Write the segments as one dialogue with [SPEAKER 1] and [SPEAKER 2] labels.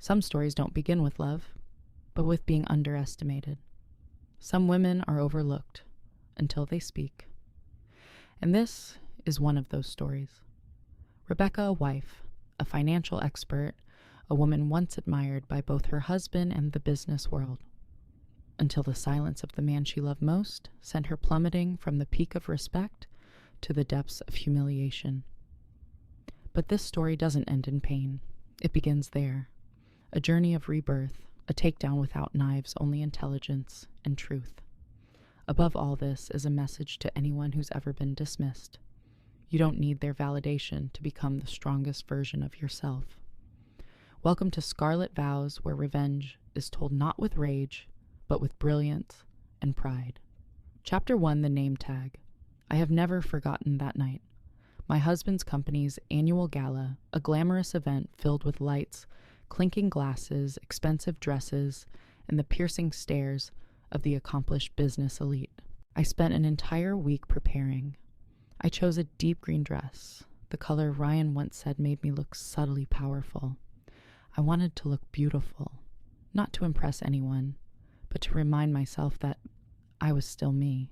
[SPEAKER 1] Some stories don't begin with love, but with being underestimated. Some women are overlooked until they speak. And this is one of those stories. Rebecca, a wife, a financial expert, a woman once admired by both her husband and the business world, until the silence of the man she loved most sent her plummeting from the peak of respect to the depths of humiliation. But this story doesn't end in pain. It begins there. A journey of rebirth, a takedown without knives, only intelligence and truth. Above all this is a message to anyone who's ever been dismissed. You don't need their validation to become the strongest version of yourself. Welcome to Scarlet Vows, where revenge is told not with rage, but with brilliance and pride. Chapter 1, The Name Tag. I have never forgotten that night. My husband's company's annual gala, a glamorous event filled with lights, clinking glasses, expensive dresses, and the piercing stares of the accomplished business elite. I spent an entire week preparing. I chose a deep green dress. The color Ryan once said made me look subtly powerful. I wanted to look beautiful, not to impress anyone, but to remind myself that I was still me.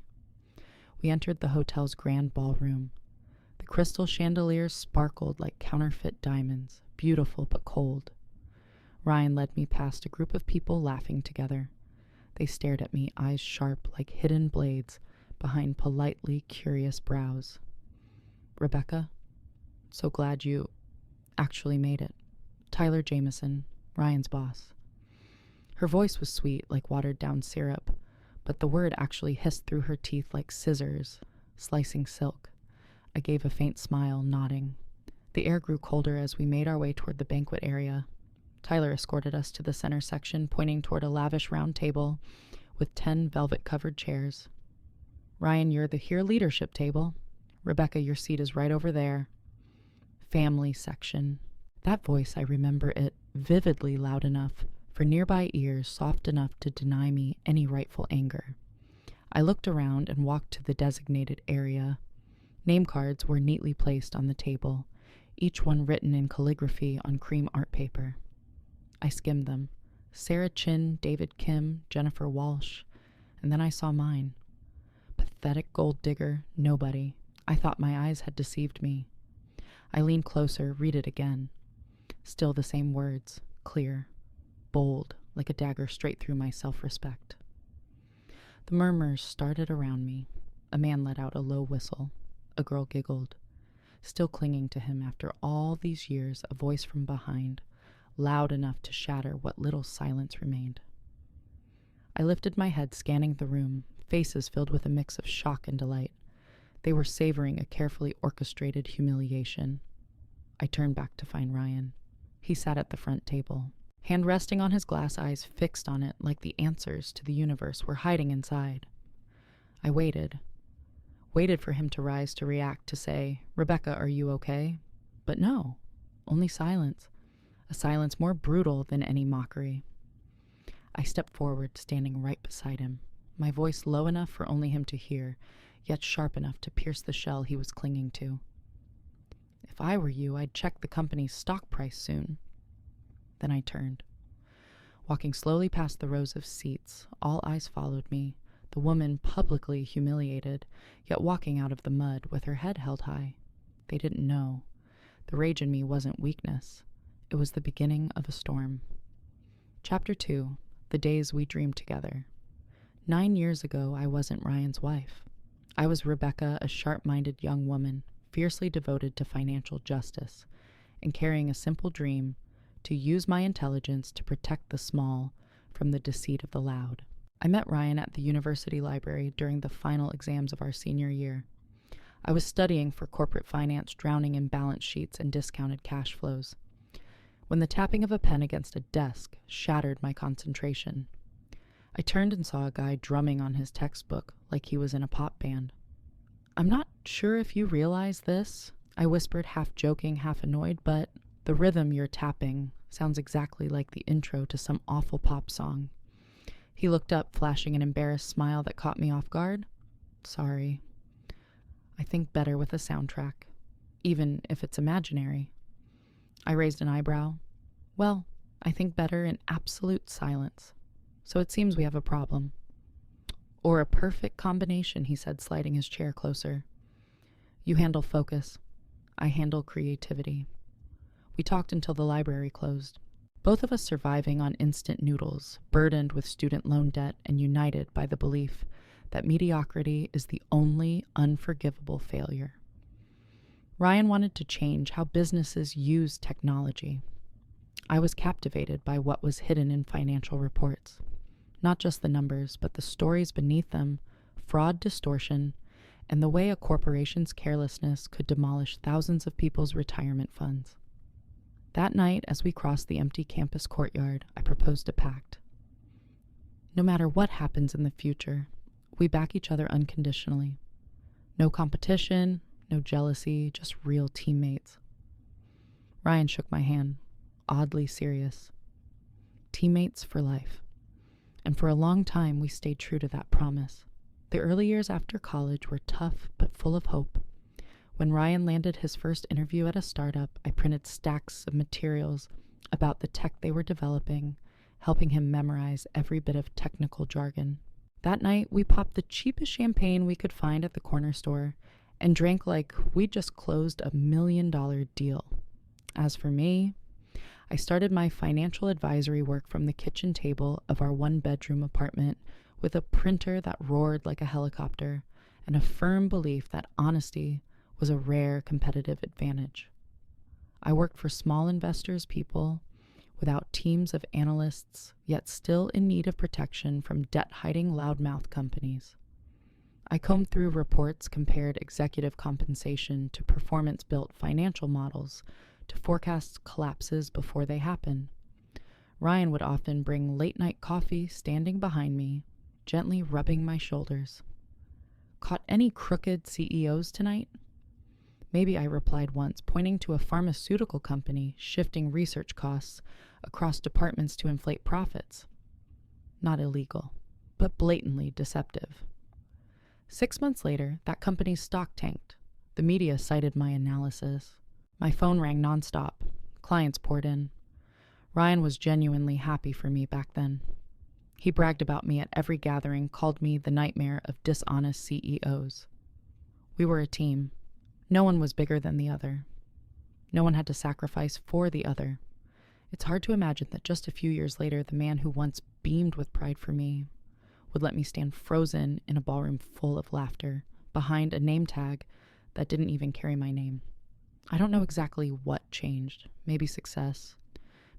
[SPEAKER 1] We entered the hotel's grand ballroom. The crystal chandeliers sparkled like counterfeit diamonds, beautiful but cold. Ryan led me past a group of people laughing together. They stared at me, eyes sharp like hidden blades behind politely curious brows. Rebecca, so glad you actually made it. Tyler Jameson, Ryan's boss. Her voice was sweet like watered-down syrup, but the word actually hissed through her teeth like scissors, slicing silk. I gave a faint smile, nodding. The air grew colder as we made our way toward the banquet area. Tyler escorted us to the center section, pointing toward a lavish round table with 10 velvet-covered chairs. Ryan, you're the here leadership table. Rebecca, your seat is right over there. Family section. That voice, I remember it vividly loud enough for nearby ears, soft enough to deny me any rightful anger. I looked around and walked to the designated area. Name cards were neatly placed on the table, each one written in calligraphy on cream art paper. I skimmed them. Sarah Chin, David Kim, Jennifer Walsh, and then I saw mine. Pathetic gold digger, nobody. I thought my eyes had deceived me. I leaned closer, read it again. Still the same words, clear, bold, like a dagger straight through my self-respect. The murmurs started around me. A man let out a low whistle. A girl giggled. Still clinging to him after all these years, a voice from behind, loud enough to shatter what little silence remained. I lifted my head, scanning the room, faces filled with a mix of shock and delight. They were savoring a carefully orchestrated humiliation. I turned back to find Ryan. He sat at the front table, hand resting on his glass, eyes fixed on it like the answers to the universe were hiding inside. I waited for him to rise, to react, to say, "Rebecca, are you okay?" But no, only silence. A silence more brutal than any mockery. I stepped forward, standing right beside him, my voice low enough for only him to hear, yet sharp enough to pierce the shell he was clinging to. "If I were you, I'd check the company's stock price soon." Then I turned. Walking slowly past the rows of seats, all eyes followed me, the woman publicly humiliated, yet walking out of the mud with her head held high. They didn't know. The rage in me wasn't weakness. It was the beginning of a storm. Chapter 2, The Days We Dreamed Together. 9 years ago, I wasn't Ryan's wife. I was Rebecca, a sharp-minded young woman, fiercely devoted to financial justice, and carrying a simple dream to use my intelligence to protect the small from the deceit of the loud. I met Ryan at the university library during the final exams of our senior year. I was studying for corporate finance, drowning in balance sheets and discounted cash flows, when the tapping of a pen against a desk shattered my concentration. I turned and saw a guy drumming on his textbook like he was in a pop band. "I'm not sure if you realize this," I whispered, half joking, half annoyed, "but the rhythm you're tapping sounds exactly like the intro to some awful pop song." He looked up, flashing an embarrassed smile that caught me off guard. "Sorry. I think better with a soundtrack, even if it's imaginary." I raised an eyebrow. "Well, I think better in absolute silence. So it seems we have a problem. Or a perfect combination, he said, sliding his chair closer. You handle focus. I handle creativity. We talked until the library closed. Both of us surviving on instant noodles, burdened with student loan debt and united by the belief that mediocrity is the only unforgivable failure. Ryan wanted to change how businesses use technology. I was captivated by what was hidden in financial reports. Not just the numbers, but the stories beneath them, fraud, distortion, and the way a corporation's carelessness could demolish thousands of people's retirement funds. That night, as we crossed the empty campus courtyard, I proposed a pact. No matter what happens in the future, we back each other unconditionally. No competition, no jealousy, just real teammates. Ryan shook my hand, oddly serious. Teammates for life. And for a long time, we stayed true to that promise. The early years after college were tough but full of hope. When Ryan landed his first interview at a startup, I printed stacks of materials about the tech they were developing, helping him memorize every bit of technical jargon. That night, we popped the cheapest champagne we could find at the corner store and drank like we'd just closed $1 million deal. As for me, I started my financial advisory work from the kitchen table of our one-bedroom apartment with a printer that roared like a helicopter and a firm belief that honesty was a rare competitive advantage. I worked for small investors, people without teams of analysts, yet still in need of protection from debt-hiding loudmouth companies. I combed through reports, compared executive compensation to performance-built financial models to forecast collapses before they happen. Ryan would often bring late-night coffee standing behind me, gently rubbing my shoulders. Caught any crooked CEOs tonight? Maybe, I replied once, pointing to a pharmaceutical company shifting research costs across departments to inflate profits. Not illegal, but blatantly deceptive. 6 months later, that company's stock tanked. The media cited my analysis. My phone rang nonstop. Clients poured in. Ryan was genuinely happy for me back then. He bragged about me at every gathering, called me the nightmare of dishonest CEOs. We were a team. No one was bigger than the other. No one had to sacrifice for the other. It's hard to imagine that just a few years later, the man who once beamed with pride for me would let me stand frozen in a ballroom full of laughter behind a name tag that didn't even carry my name. I don't know exactly what changed. Maybe success.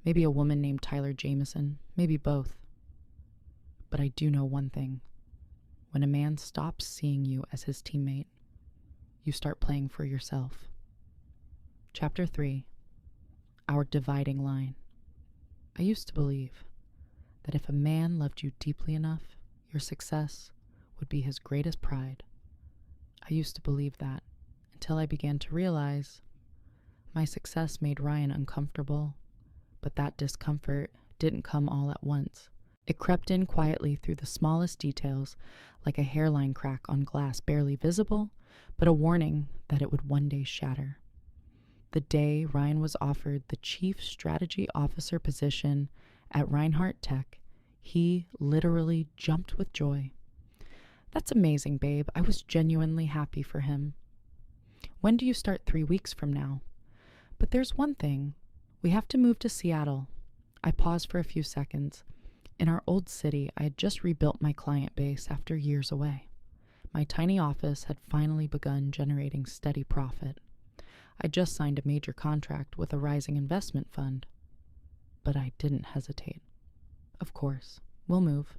[SPEAKER 1] Maybe a woman named Tyler Jameson. Maybe both. But I do know one thing. When a man stops seeing you as his teammate, you start playing for yourself. Chapter 3. Our dividing line. I used to believe that if a man loved you deeply enough, your success would be his greatest pride. I used to believe that until I began to realize my success made Ryan uncomfortable, but that discomfort didn't come all at once. It crept in quietly through the smallest details, like a hairline crack on glass barely visible, but a warning that it would one day shatter. The day Ryan was offered the Chief Strategy Officer position at Reinhardt Tech, he literally jumped with joy. That's amazing, babe. I was genuinely happy for him. When do you start 3 weeks from now? But there's one thing. We have to move to Seattle. I paused for a few seconds. In our old city, I had just rebuilt my client base after years away. My tiny office had finally begun generating steady profit. I just signed a major contract with a rising investment fund. But I didn't hesitate. Of course, we'll move.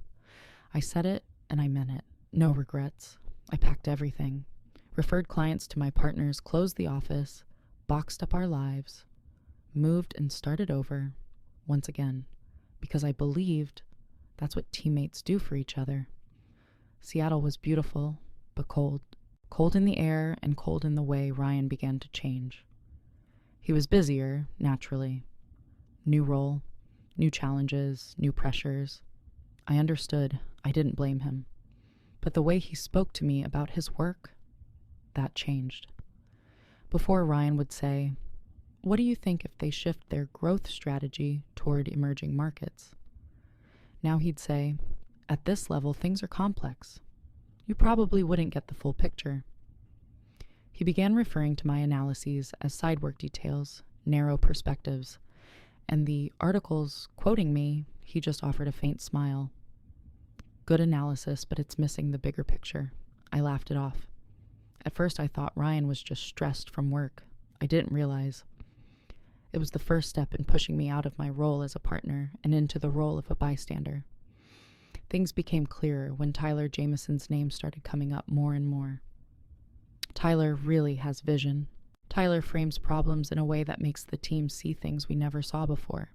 [SPEAKER 1] I said it and I meant it. No regrets. I packed everything, referred clients to my partners, closed the office, boxed up our lives, moved and started over once again, because I believed that's what teammates do for each other. Seattle was beautiful, but cold. Cold in the air and cold in the way Ryan began to change. He was busier, naturally. New role, new challenges, new pressures. I understood. I didn't blame him. But the way he spoke to me about his work, that changed. Before, Ryan would say, what do you think if they shift their growth strategy toward emerging markets? Now he'd say, at this level, things are complex. You probably wouldn't get the full picture. He began referring to my analyses as side work details, narrow perspectives, and the articles quoting me, he just offered a faint smile. Good analysis, but it's missing the bigger picture. I laughed it off. At first I thought Ryan was just stressed from work. I didn't realize. It was the first step in pushing me out of my role as a partner and into the role of a bystander. Things became clearer when Tyler Jamison's name started coming up more and more. Tyler really has vision. Tyler frames problems in a way that makes the team see things we never saw before.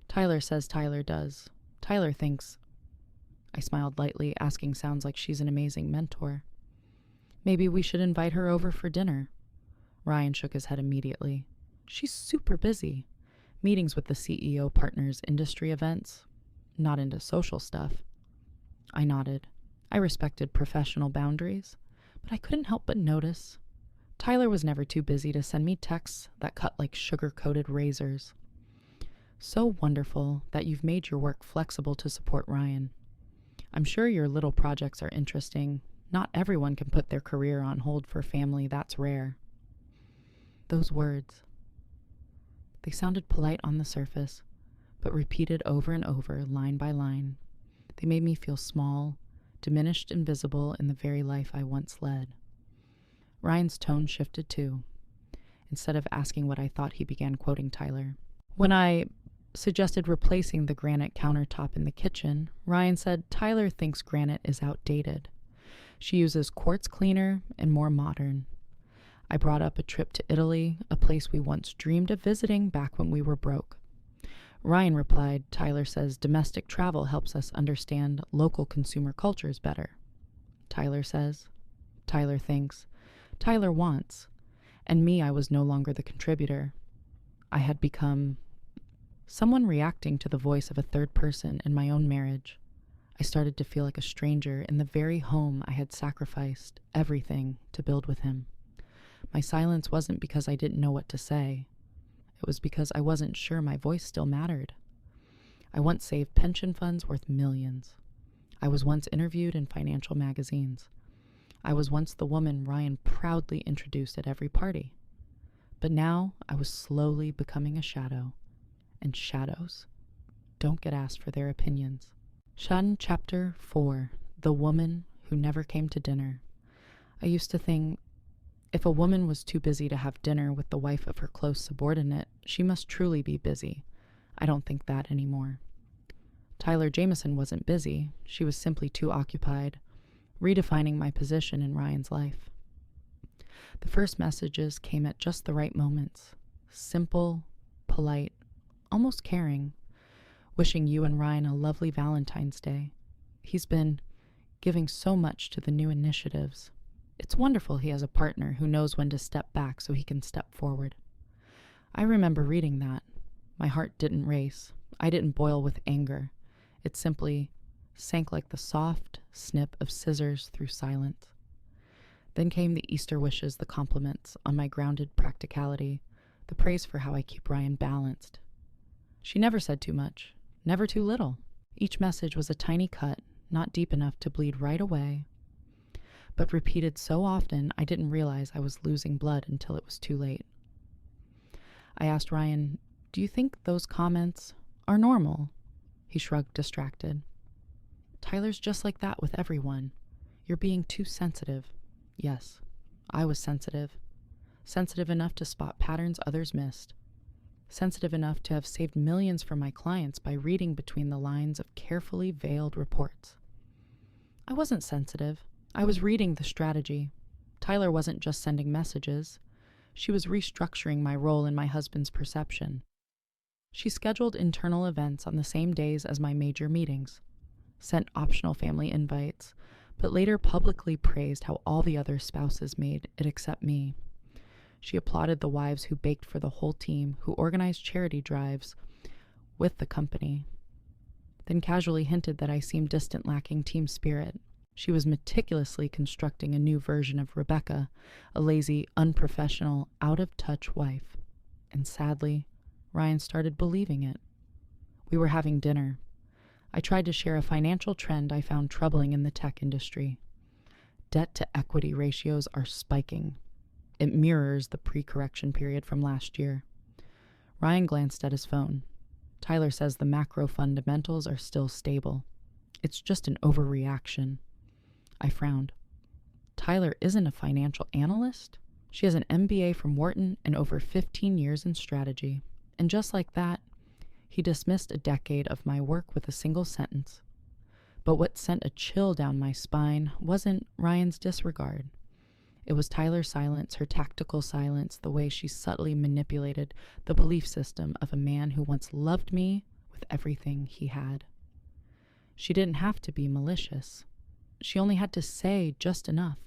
[SPEAKER 1] Tyler says Tyler does. Tyler thinks. I smiled lightly, asking sounds like she's an amazing mentor. Maybe we should invite her over for dinner. Ryan shook his head immediately. She's super busy. Meetings with the CEO partners, industry events. Not into social stuff. I nodded. I respected professional boundaries, but I couldn't help but notice. Tyler was never too busy to send me texts that cut like sugar-coated razors. So wonderful that you've made your work flexible to support Ryan. I'm sure your little projects are interesting. Not everyone can put their career on hold for family, that's rare. Those words. They sounded polite on the surface, but repeated over and over, line by line. They made me feel small, diminished and visible in the very life I once led. Ryan's tone shifted too. Instead of asking what I thought, he began quoting Tyler. When I suggested replacing the granite countertop in the kitchen, Ryan said Tyler thinks granite is outdated. She uses quartz cleaner and more modern. I brought up a trip to Italy, a place we once dreamed of visiting back when we were broke. Ryan replied, Tyler says domestic travel helps us understand local consumer cultures better. Tyler says. Tyler thinks. Tyler wants. And me, I was no longer the contributor. I had become someone reacting to the voice of a third person in my own marriage. I started to feel like a stranger in the very home I had sacrificed everything to build with him. My silence wasn't because I didn't know what to say. It was because I wasn't sure my voice still mattered. I once saved pension funds worth millions. I was once interviewed in financial magazines. I was once the woman Ryan proudly introduced at every party. But now I was slowly becoming a shadow. And shadows don't get asked for their opinions. Shan Chapter 4, The Woman Who Never Came to Dinner. I used to think, if a woman was too busy to have dinner with the wife of her close subordinate, she must truly be busy. I don't think that anymore. Tyler Jamison wasn't busy. She was simply too occupied, redefining my position in Ryan's life. The first messages came at just the right moments. Simple, polite, almost caring. Wishing you and Ryan a lovely Valentine's Day. He's been giving so much to the new initiatives. It's wonderful he has a partner who knows when to step back so he can step forward. I remember reading that. My heart didn't race. I didn't boil with anger. It simply sank like the soft snip of scissors through silence. Then came the Easter wishes, the compliments on my grounded practicality, the praise for how I keep Ryan balanced. She never said too much, never too little. Each message was a tiny cut, not deep enough to bleed right away, but repeated so often I didn't realize I was losing blood until it was too late. I asked Ryan, do you think those comments are normal? He shrugged, distracted. Tyler's just like that with everyone. You're being too sensitive. Yes, I was sensitive. Sensitive enough to spot patterns others missed. Sensitive enough to have saved millions for my clients by reading between the lines of carefully veiled reports. I wasn't sensitive. I was reading the strategy. Tyler wasn't just sending messages. She was restructuring my role in my husband's perception. She scheduled internal events on the same days as my major meetings, sent optional family invites, but later publicly praised how all the other spouses made it except me. She applauded the wives who baked for the whole team, who organized charity drives with the company, then casually hinted that I seemed distant, lacking team spirit. She was meticulously constructing a new version of Rebecca, a lazy, unprofessional, out-of-touch wife. And sadly, Ryan started believing it. We were having dinner. I tried to share a financial trend I found troubling in the tech industry. Debt-to-equity ratios are spiking. It mirrors the pre-correction period from last year. Ryan glanced at his phone. Tyler says the macro fundamentals are still stable. It's just an overreaction. I frowned. Tyler isn't a financial analyst. She has an MBA from Wharton and over 15 years in strategy. And just like that, he dismissed a decade of my work with a single sentence. But what sent a chill down my spine wasn't Ryan's disregard. It was Tyler's silence, her tactical silence, the way she subtly manipulated the belief system of a man who once loved me with everything he had. She didn't have to be malicious. She only had to say just enough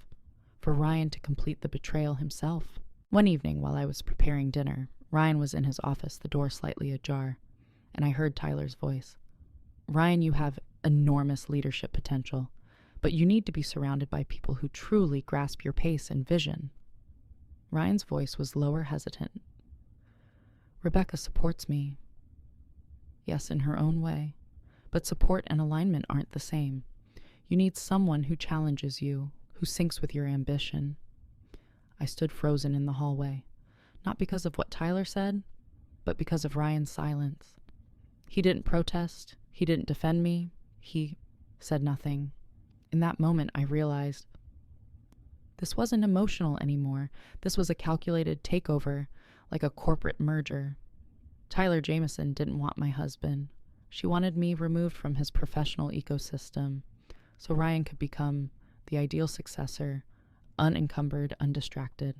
[SPEAKER 1] for Ryan to complete the betrayal himself. One evening while I was preparing dinner, Ryan was in his office, the door slightly ajar, and I heard Tyler's voice. Ryan, you have enormous leadership potential, but you need to be surrounded by people who truly grasp your pace and vision. Ryan's voice was lower, hesitant. Rebecca supports me. Yes, in her own way, but support and alignment aren't the same. You need someone who challenges you, who syncs with your ambition. I stood frozen in the hallway, not because of what Tyler said, but because of Ryan's silence. He didn't protest. He didn't defend me. He said nothing. In that moment, I realized this wasn't emotional anymore. This was a calculated takeover, like a corporate merger. Tyler Jameson didn't want my husband. She wanted me removed from his professional ecosystem, so Ryan could become the ideal successor, unencumbered, undistracted.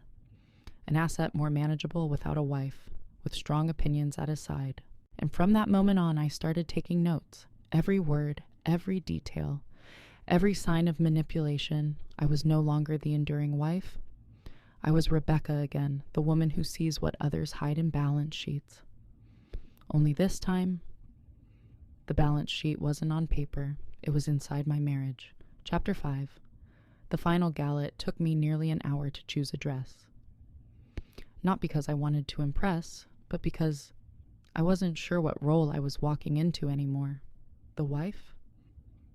[SPEAKER 1] An asset more manageable without a wife, with strong opinions at his side. And from that moment on, I started taking notes. Every word, every detail, every sign of manipulation. I was no longer the enduring wife. I was Rebecca again, the woman who sees what others hide in balance sheets. Only this time, the balance sheet wasn't on paper. It was inside my marriage. Chapter 5. The final gala. It took me nearly an hour to choose a dress. Not because I wanted to impress, but because I wasn't sure what role I was walking into anymore. The wife?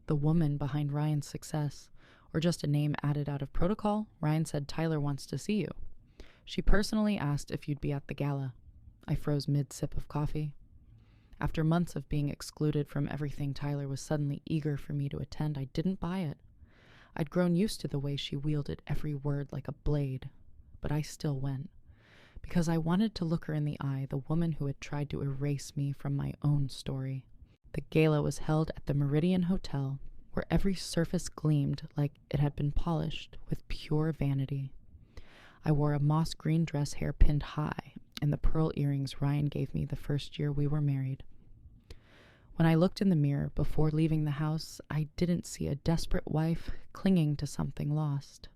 [SPEAKER 1] The woman behind Ryan's success? Or just a name added out of protocol? Ryan said, Tyler wants to see you. She personally asked if you'd be at the gala. I froze mid-sip of coffee. After months of being excluded from everything, Tyler was suddenly eager for me to attend. I didn't buy it. I'd grown used to the way she wielded every word like a blade, but I still went. Because I wanted to look her in the eye, the woman who had tried to erase me from my own story. The gala was held at the Meridian Hotel, where every surface gleamed like it had been polished with pure vanity. I wore a moss green dress, hair pinned high, and the pearl earrings Ryan gave me the first year we were married. When I looked in the mirror before leaving the house, I didn't see a desperate wife clinging to something lost.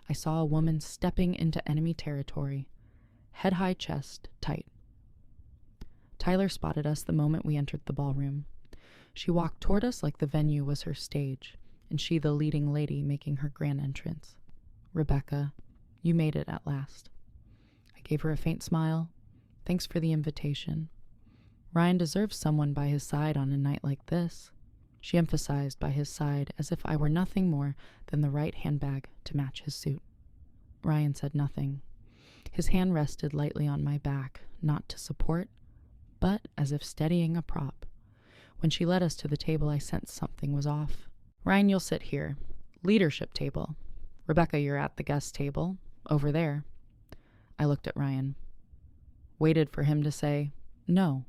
[SPEAKER 1] I saw a woman stepping into enemy territory, head high, chest tight. Tyler spotted us the moment we entered the ballroom. She walked toward us like the venue was her stage, and she the leading lady making her grand entrance. Rebecca, you made it at last. I gave her a faint smile. Thanks for the invitation. Ryan deserves someone by his side on a night like this. She emphasized by his side as if I were nothing more than the right handbag to match his suit. Ryan said nothing. His hand rested lightly on my back, not to support, but as if steadying a prop. When she led us to the table, I sensed something was off. Ryan, you'll sit here. Leadership table. Rebecca, you're at the guest table. Over there. I looked at Ryan. Waited for him to say, no.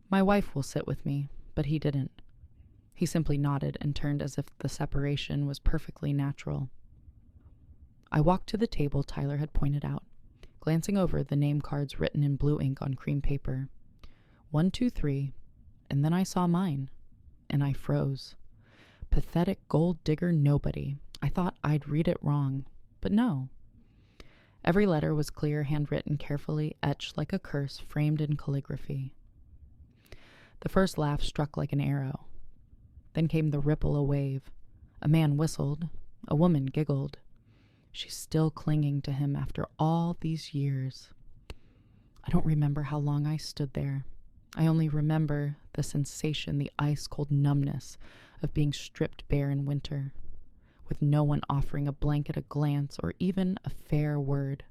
[SPEAKER 1] My wife will sit with me, but he didn't. He simply nodded and turned as if the separation was perfectly natural. I walked to the table Tyler had pointed out, glancing over the name cards written in blue ink on cream paper. 1, 2, 3, and then I saw mine, and I froze. Pathetic gold digger nobody. I thought I'd read it wrong, but no. Every letter was clear, handwritten, carefully etched like a curse framed in calligraphy. The first laugh struck like an arrow. Then came the ripple, a wave. A man whistled. A woman giggled. She's still clinging to him after all these years. I don't remember how long I stood there. I only remember the sensation, the ice-cold numbness of being stripped bare in winter, with no one offering a blanket, a glance, or even a fair word.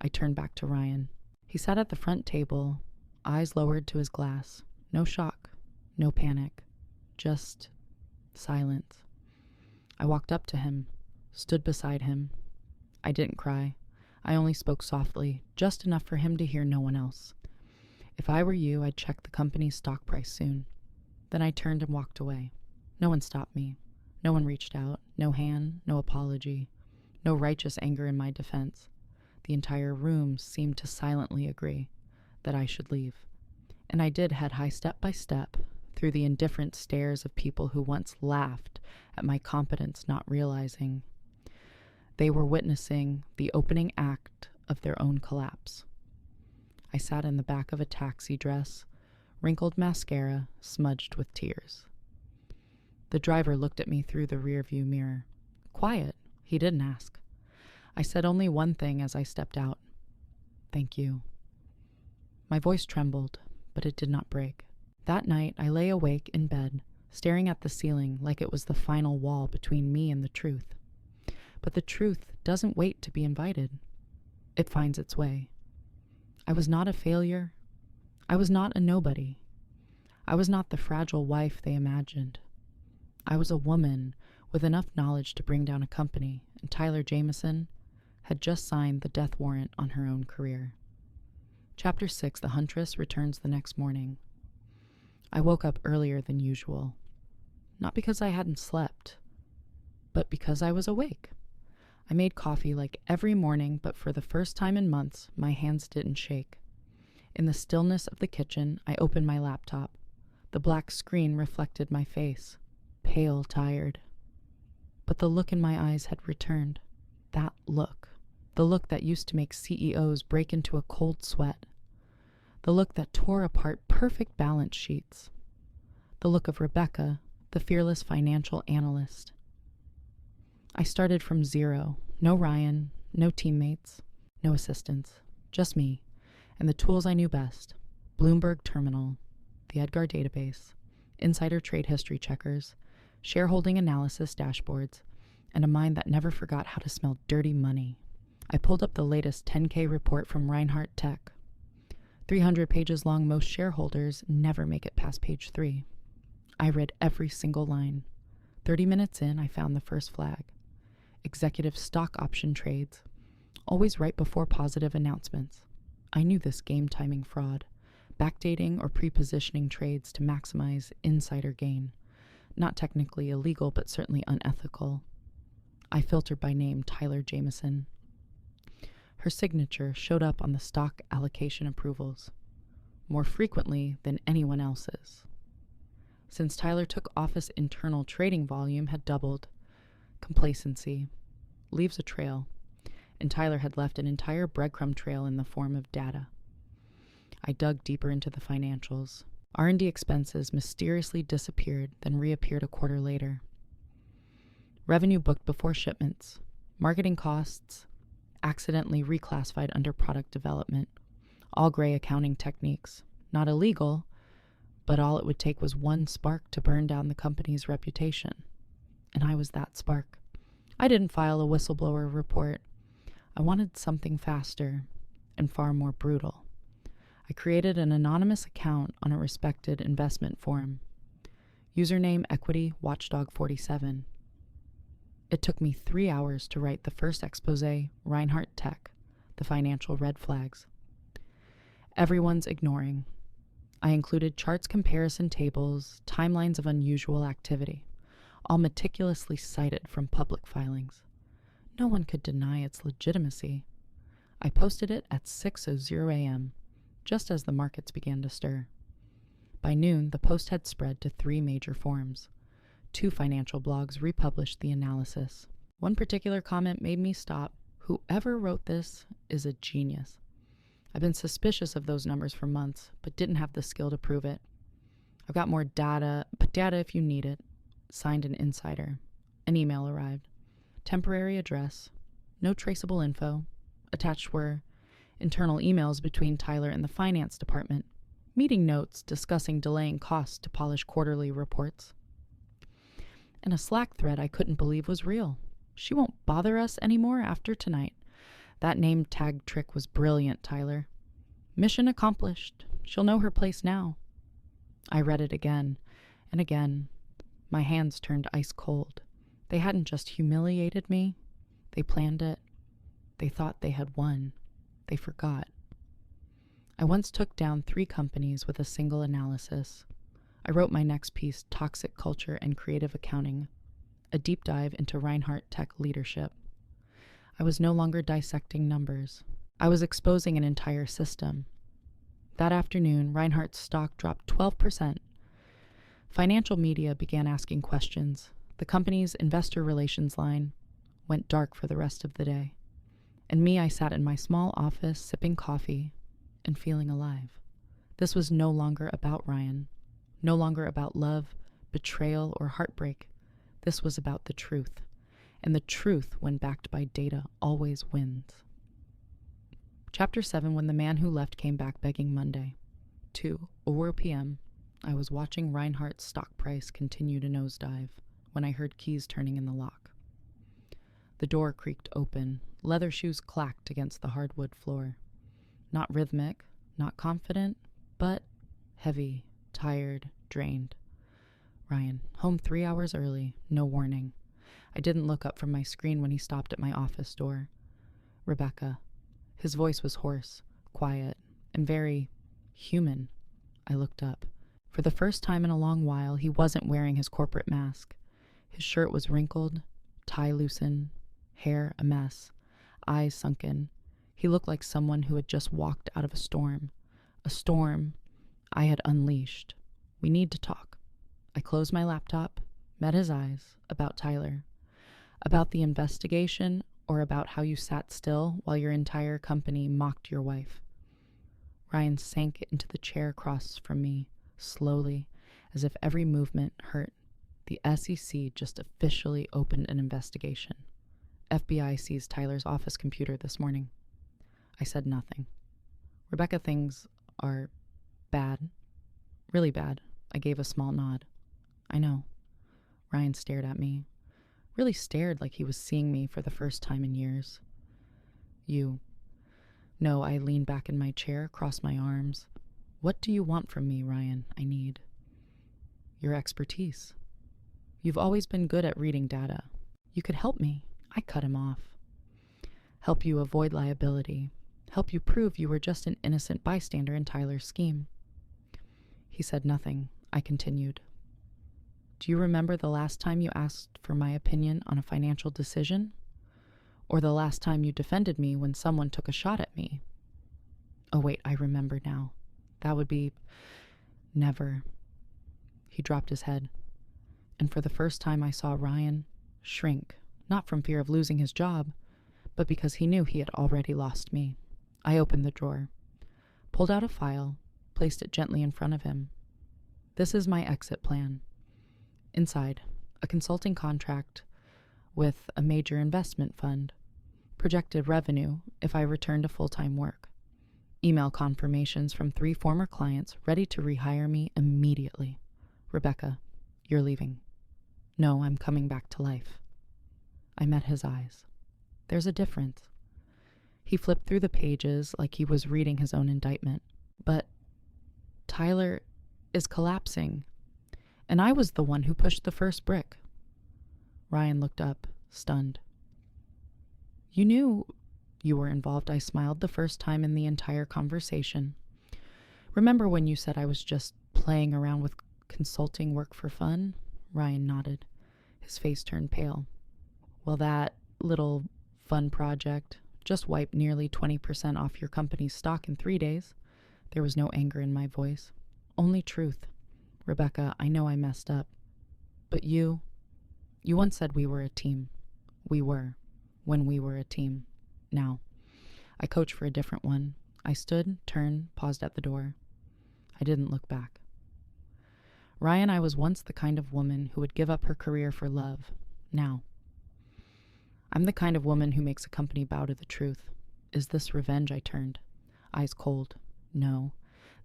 [SPEAKER 1] I turned back to Ryan. He sat at the front table, eyes lowered to his glass. No shock, no panic, just silence. I walked up to him, stood beside him. I didn't cry. I only spoke softly, just enough for him to hear, no one else. If I were you, I'd check the company's stock price soon. Then I turned and walked away. No one stopped me. No one reached out. No hand, no apology. No righteous anger in my defense. The entire room seemed to silently agree that I should leave. And I did head high step by step through the indifferent stares of people who once laughed at my competence, not realizing they were witnessing the opening act of their own collapse. I sat in the back of a taxi dress, wrinkled mascara smudged with tears. The driver looked at me through the rearview mirror. Quiet, he didn't ask. I said only one thing as I stepped out. Thank you. My voice trembled, but it did not break. That night, I lay awake in bed, staring at the ceiling like it was the final wall between me and the truth. But the truth doesn't wait to be invited. It finds its way. I was not a failure. I was not a nobody. I was not the fragile wife they imagined. I was a woman with enough knowledge to bring down a company, and Tyler Jameson had just signed the death warrant on her own career. Chapter 6, The Huntress returns the next morning. I woke up earlier than usual. Not because I hadn't slept, but because I was awake. I made coffee like every morning, but for the first time in months, my hands didn't shake. In the stillness of the kitchen, I opened my laptop. The black screen reflected my face, pale, tired. But the look in my eyes had returned. That look. The look that used to make CEOs break into a cold sweat. The look that tore apart perfect balance sheets. The look of Rebecca, the fearless financial analyst. I started from zero. No Ryan, no teammates, no assistants. Just me, and the tools I knew best. Bloomberg Terminal, the Edgar database, insider trade history checkers, shareholding analysis dashboards, and a mind that never forgot how to smell dirty money. I pulled up the latest 10K report from Reinhardt Tech. 300 pages long, most shareholders never make it past page 3. I read every single line. 30 minutes in, I found the first flag. Executive stock option trades, always right before positive announcements. I knew this game timing fraud, backdating or pre-positioning trades to maximize insider gain. Not technically illegal, but certainly unethical. I filtered by name Tyler Jameson. Her signature showed up on the stock allocation approvals, more frequently than anyone else's. Since Tyler took office, internal trading volume had doubled. Complacency leaves a trail, and Tyler had left an entire breadcrumb trail in the form of data. I dug deeper into the financials. R&D expenses mysteriously disappeared, then reappeared a quarter later. Revenue booked before shipments. Marketing costs accidentally reclassified under product development. All gray accounting techniques. Not illegal, but all it would take was one spark to burn down the company's reputation. And I was that spark. I didn't file a whistleblower report. I wanted something faster and far more brutal. I created an anonymous account on a respected investment forum. Username Equity Watchdog 47. It took me 3 hours to write the first expose, Reinhardt Tech, the financial red flags. Everyone's ignoring. I included charts, comparison tables, timelines of unusual activity, all meticulously cited from public filings. No one could deny its legitimacy. I posted it at 6:00 a.m., just as the markets began to stir. By noon, the post had spread to 3 major forums. 2 financial blogs republished the analysis. One particular comment made me stop. Whoever wrote this is a genius. I've been suspicious of those numbers for months, but didn't have the skill to prove it. I've got more data, but data if you need it. Signed an insider. An email arrived. Temporary address. No traceable info. Attached were internal emails between Tyler and the finance department, meeting notes discussing delaying costs to polish quarterly reports, and a Slack thread I couldn't believe was real. She won't bother us anymore after tonight. That name tag trick was brilliant, Tyler. Mission accomplished. She'll know her place now. I read it again and again. My hands turned ice cold. They hadn't just humiliated me. They planned it. They thought they had won. They forgot. I once took down 3 companies with a single analysis. I wrote my next piece, Toxic Culture and Creative Accounting, a deep dive into Reinhardt tech leadership. I was no longer dissecting numbers. I was exposing an entire system. That afternoon, Reinhardt's stock dropped 12%. Financial media began asking questions. The company's investor relations line went dark for the rest of the day. And me, I sat in my small office, sipping coffee and feeling alive. This was no longer about Ryan. No longer about love, betrayal, or heartbreak. This was about the truth. And the truth, when backed by data, always wins. Chapter 7, When the Man Who Left Came Back Begging Monday. 2:00 p.m. I was watching Reinhardt's stock price continue to nosedive when I heard keys turning in the lock. The door creaked open. Leather shoes clacked against the hardwood floor. Not rhythmic, not confident, but heavy, tired, drained. Ryan, home 3 hours early, no warning. I didn't look up from my screen when he stopped at my office door. Rebecca. His voice was hoarse, quiet, and very human. I looked up. For the first time in a long while, he wasn't wearing his corporate mask. His shirt was wrinkled, tie loosened, hair a mess, eyes sunken. He looked like someone who had just walked out of a storm I had unleashed. We need to talk. I closed my laptop, met his eyes, about Tyler. About the investigation, or about how you sat still while your entire company mocked your wife. Ryan sank into the chair across from me, slowly, as if every movement hurt. The SEC just officially opened an investigation. FBI seized Tyler's office computer this morning. I said nothing. Rebecca, things are bad. Really bad. I gave a small nod. I know. Ryan stared at me. Really stared like he was seeing me for the first time in years. You. No, I leaned back in my chair, crossed my arms. What do you want from me, Ryan? I need your expertise. You've always been good at reading data. You could help me. I cut him off. Help you avoid liability. Help you prove you were just an innocent bystander in Tyler's scheme. He said nothing. I continued. Do you remember the last time you asked for my opinion on a financial decision? Or the last time you defended me when someone took a shot at me? Oh wait, I remember now. That would be never. He dropped his head. And for the first time I saw Ryan shrink, not from fear of losing his job, but because he knew he had already lost me. I opened the drawer, pulled out a file, placed it gently in front of him. This is my exit plan. Inside, a consulting contract with a major investment fund. Projected revenue if I return to full-time work. Email confirmations from 3 former clients ready to rehire me immediately. Rebecca, you're leaving. No, I'm coming back to life. I met his eyes. There's a difference. He flipped through the pages like he was reading his own indictment. But Tyler is collapsing. And I was the one who pushed the first brick. Ryan looked up, stunned. You knew you were involved, I smiled the first time in the entire conversation. Remember when you said I was just playing around with consulting work for fun? Ryan nodded. His face turned pale. Well, that little fun project just wiped nearly 20% off your company's stock in 3 days. There was no anger in my voice, only truth. Rebecca, I know I messed up. But you once said we were a team. We were, when we were a team. Now, I coach for a different one. I stood, turned, paused at the door. I didn't look back. Ryan, I was once the kind of woman who would give up her career for love. Now, I'm the kind of woman who makes a company bow to the truth. Is this revenge? I turned. eyes cold. No,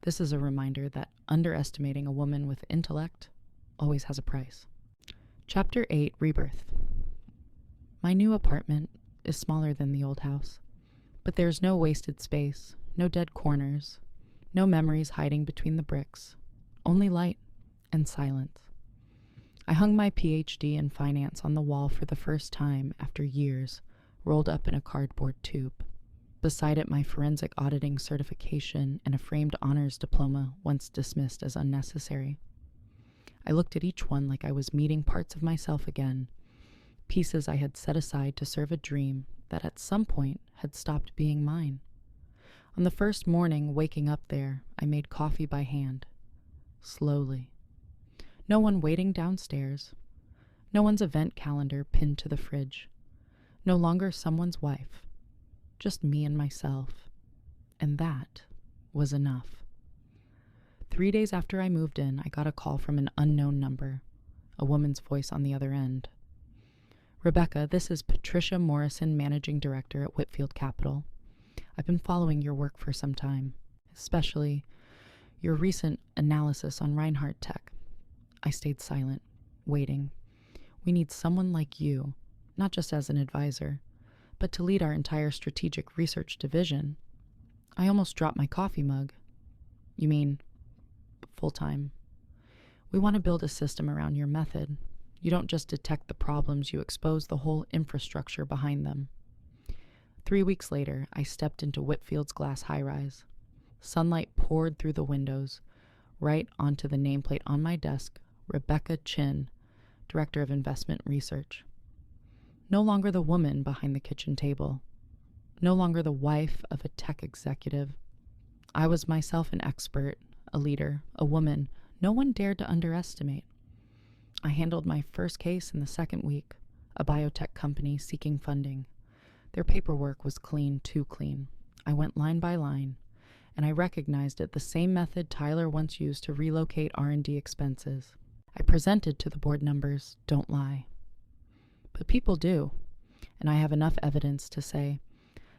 [SPEAKER 1] this is a reminder that underestimating a woman with intellect always has a price. Chapter 8, Rebirth. My new apartment is smaller than the old house, but there's no wasted space, no dead corners, no memories hiding between the bricks, only light and silence. I hung my PhD in finance on the wall for the first time after years, rolled up in a cardboard tube. Beside it, my forensic auditing certification and a framed honors diploma once dismissed as unnecessary. I looked at each one like I was meeting parts of myself again, pieces I had set aside to serve a dream that at some point had stopped being mine. On the first morning waking up there, I made coffee by hand, slowly. No one waiting downstairs, no one's event calendar pinned to the fridge, no longer someone's wife, just me and myself, and that was enough. 3 days after I moved in, I got a call from an unknown number, a woman's voice on the other end. Rebecca, this is Patricia Morrison, Managing Director at Whitfield Capital. I've been following your work for some time, especially your recent analysis on Reinhardt Tech. I stayed silent, waiting. We need someone like you, not just as an advisor, but to lead our entire strategic research division. I almost dropped my coffee mug. You mean full-time? We want to build a system around your method. You don't just detect the problems, you expose the whole infrastructure behind them. 3 weeks later, I stepped into Whitfield's glass high-rise. Sunlight poured through the windows, right onto the nameplate on my desk, Rebecca Chin, Director of Investment Research. No longer the woman behind the kitchen table. No longer the wife of a tech executive. I was myself an expert, a leader, a woman no one dared to underestimate. I handled my first case in the second week, a biotech company seeking funding. Their paperwork was clean, too clean. I went line by line, and I recognized it the same method Tyler once used to relocate R&D expenses. I presented to the board numbers, don't lie. But people do, and I have enough evidence to say,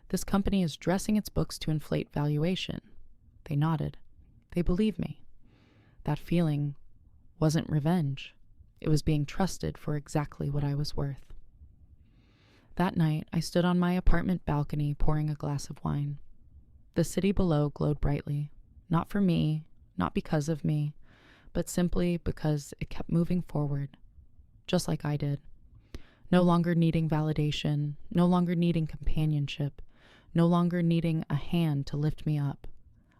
[SPEAKER 1] this company is dressing its books to inflate valuation. They nodded. They believed me. That feeling wasn't revenge. It was being trusted for exactly what I was worth. That night, I stood on my apartment balcony pouring a glass of wine. The city below glowed brightly, not for me, not because of me, but simply because it kept moving forward, just like I did. No longer needing validation, no longer needing companionship, no longer needing a hand to lift me up.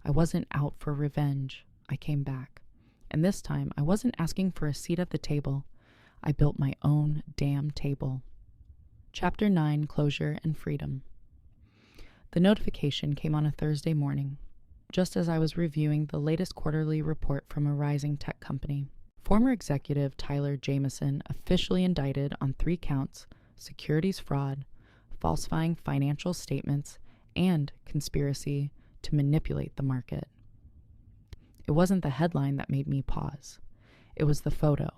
[SPEAKER 1] I wasn't out for revenge. I came back. And this time, I wasn't asking for a seat at the table. I built my own damn table. Chapter 9, Closure and Freedom. The notification came on a Thursday morning, just as I was reviewing the latest quarterly report from a rising tech company. Former executive Tyler Jameson officially indicted on 3 counts: securities fraud, falsifying financial statements, and conspiracy to manipulate the market. It wasn't the headline that made me pause. It was the photo.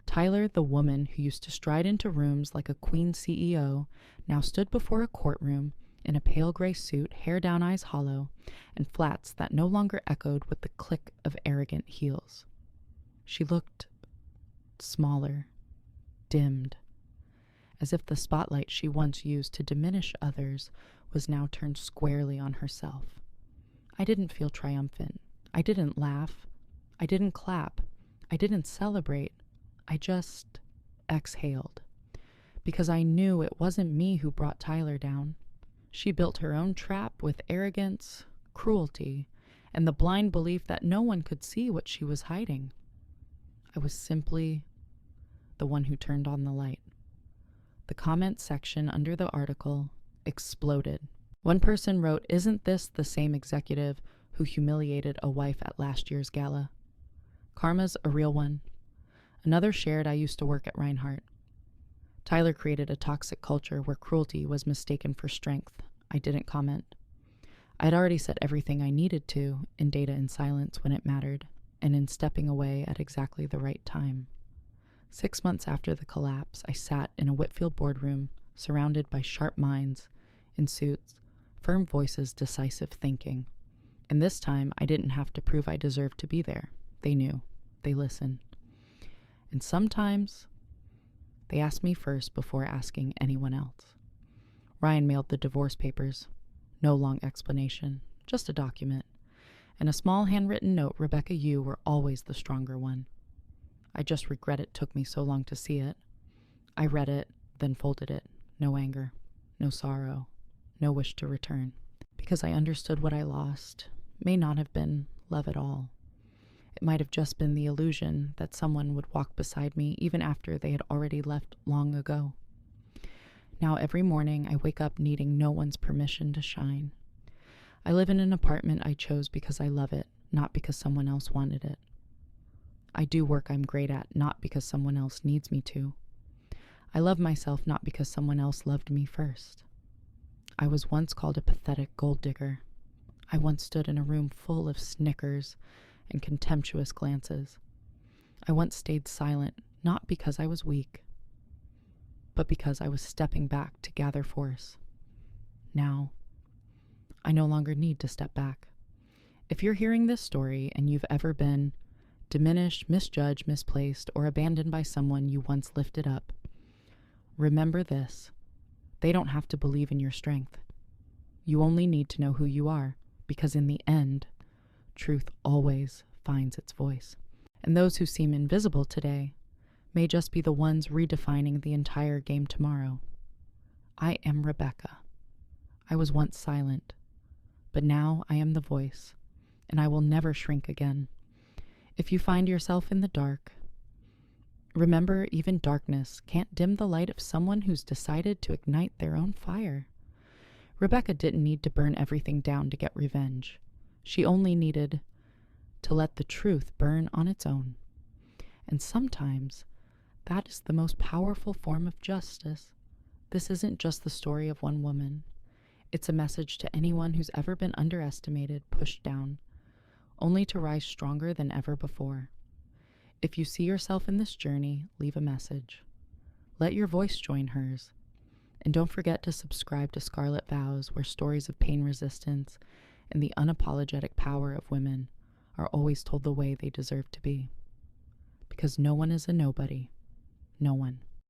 [SPEAKER 1] Tyler, the woman who used to stride into rooms like a queen CEO, now stood before a courtroom in a pale gray suit, hair down, eyes hollow, and flats that no longer echoed with the click of arrogant heels. She looked smaller, dimmed, as if the spotlight she once used to diminish others was now turned squarely on herself. I didn't feel triumphant. I didn't laugh. I didn't clap. I didn't celebrate. I just exhaled, because I knew it wasn't me who brought Tyler down. She built her own trap with arrogance, cruelty, and the blind belief that no one could see what she was hiding. I was simply the one who turned on the light. The comment section under the article exploded. One person wrote, "Isn't this the same executive who humiliated a wife at last year's gala? Karma's a real one." Another shared, "I used to work at Reinhardt." Tyler created a toxic culture where cruelty was mistaken for strength. I didn't comment. I'd already said everything I needed to in data and silence when it mattered, and in stepping away at exactly the right time. 6 months after the collapse, I sat in a Whitfield boardroom, surrounded by sharp minds, in suits, firm voices, decisive thinking. And this time, I didn't have to prove I deserved to be there. They knew. They listened. And sometimes, they asked me first before asking anyone else. Ryan mailed the divorce papers. No long explanation, just a document. And a small handwritten note, Rebecca, you were always the stronger one. I just regret it took me so long to see it. I read it, then folded it. No anger, no sorrow, no wish to return. Because I understood what I lost may not have been love at all. It might have just been the illusion that someone would walk beside me even after they had already left long ago. Now every morning I wake up needing no one's permission to shine. I live in an apartment I chose because I love it, not because someone else wanted it. I do work I'm great at, not because someone else needs me to. I love myself not because someone else loved me first. I was once called a pathetic gold digger. I once stood in a room full of snickers and contemptuous glances. I once stayed silent, not because I was weak, but because I was stepping back to gather force. Now, I no longer need to step back. If you're hearing this story and you've ever been diminished, misjudged, misplaced, or abandoned by someone you once lifted up, remember this. They don't have to believe in your strength. You only need to know who you are, because in the end, truth always finds its voice. And those who seem invisible today may just be the ones redefining the entire game tomorrow. I am Rebecca. I was once silent, but now I am the voice, and I will never shrink again. If you find yourself in the dark, remember even darkness can't dim the light of someone who's decided to ignite their own fire. Rebecca didn't need to burn everything down to get revenge. She only needed to let the truth burn on its own. And sometimes that is the most powerful form of justice. This isn't just the story of one woman. It's a message to anyone who's ever been underestimated, pushed down, only to rise stronger than ever before. If you see yourself in this journey, leave a message. Let your voice join hers. And don't forget to subscribe to Scarlet Vows, where stories of pain resistance and the unapologetic power of women are always told the way they deserve to be. Because no one is a nobody. No one.